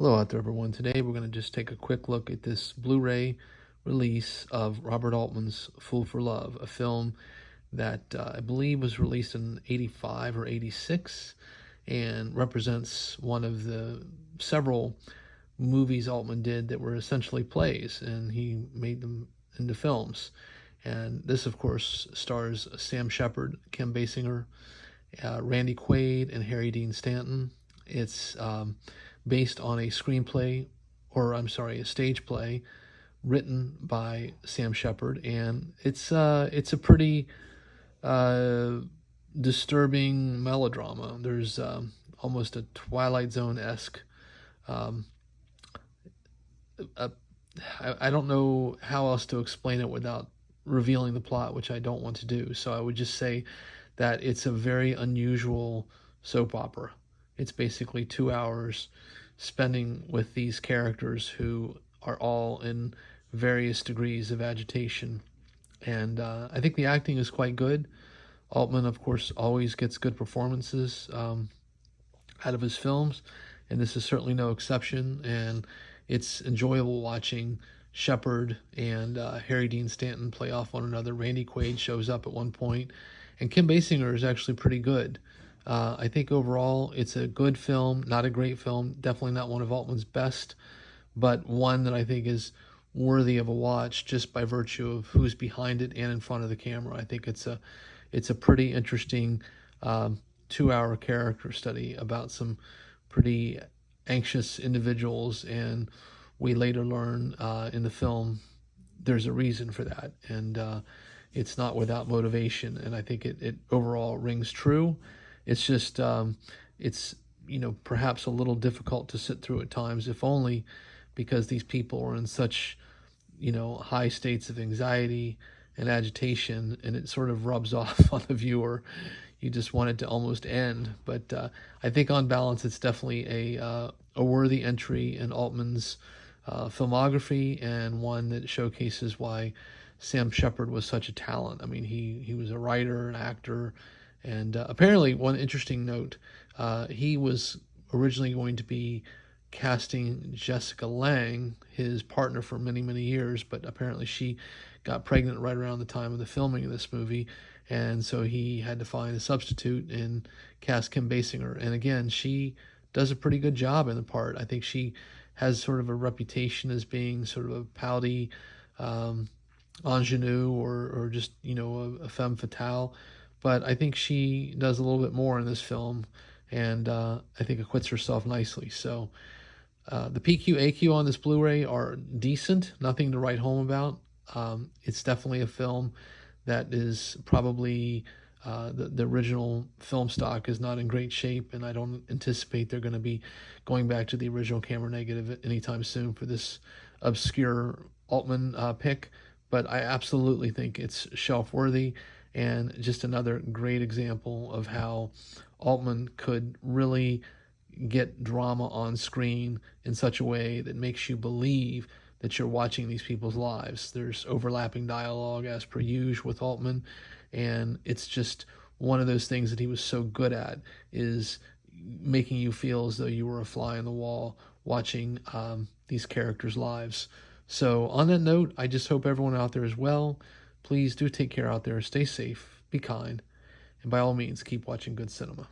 Hello out there, everyone. Today we're going to just take a quick look at this Blu-ray release of Robert Altman's Fool for Love, a film that I believe was released in 85 or 86 and represents one of the several movies Altman did that were essentially plays, and he made them into films. And this, of course, stars Sam Shepard, Kim Basinger, Randy Quaid, and Harry Dean Stanton. It's based on a screenplay, or I'm sorry, a stage play written by Sam Shepard, and it's a pretty disturbing melodrama. There's almost a Twilight Zone-esque. Um, I don't know how else to explain it without revealing the plot, which I don't want to do. So I would just say that it's a very unusual soap opera. It's basically 2 hours spending with these characters who are all in various degrees of agitation. And I think the acting is quite good. Altman, of course, always gets good performances out of his films, and this is certainly no exception. And it's enjoyable watching Shepard and Harry Dean Stanton play off one another. Randy Quaid shows up at one point, and Kim Basinger is actually pretty good. I think overall it's a good film, not a great film, definitely not one of Altman's best, but one that I think is worthy of a watch just by virtue of who's behind it and in front of the camera. I think it's a pretty interesting 2 hour character study about some pretty anxious individuals, and we later learn in the film there's a reason for that, and it's not without motivation, and I think it overall rings true. It's just it's perhaps a little difficult to sit through at times, if only because these people are in such high states of anxiety and agitation, and it sort of rubs off on the viewer. You just want it to almost end. But I think on balance, it's definitely a worthy entry in Altman's filmography, and one that showcases why Sam Shepard was such a talent. I mean, he was a writer, an actor, and apparently, one interesting note, he was originally going to be casting Jessica Lange, his partner for many, many years, but apparently she got pregnant right around the time of the filming of this movie, and so he had to find a substitute and cast Kim Basinger. And again, she does a pretty good job in the part. I think she has sort of a reputation as being sort of a pouty ingenue, or just a femme fatale, but I think she does a little bit more in this film, and I think acquits herself nicely. So the PQ, AQ on this Blu-ray are decent, nothing to write home about. It's definitely a film that is probably, the original film stock is not in great shape, and I don't anticipate they're going to be going back to the original camera negative anytime soon for this obscure Altman pick, but I absolutely think it's shelf-worthy, and just another great example of how Altman could really get drama on screen in such a way that makes you believe that you're watching these people's lives. There's overlapping dialogue as per usual with Altman, and it's just one of those things that he was so good at, is making you feel as though you were a fly on the wall watching these characters' lives. So on that note, I just hope everyone out there is well. Please do take care out there, stay safe, be kind, and by all means, keep watching good cinema.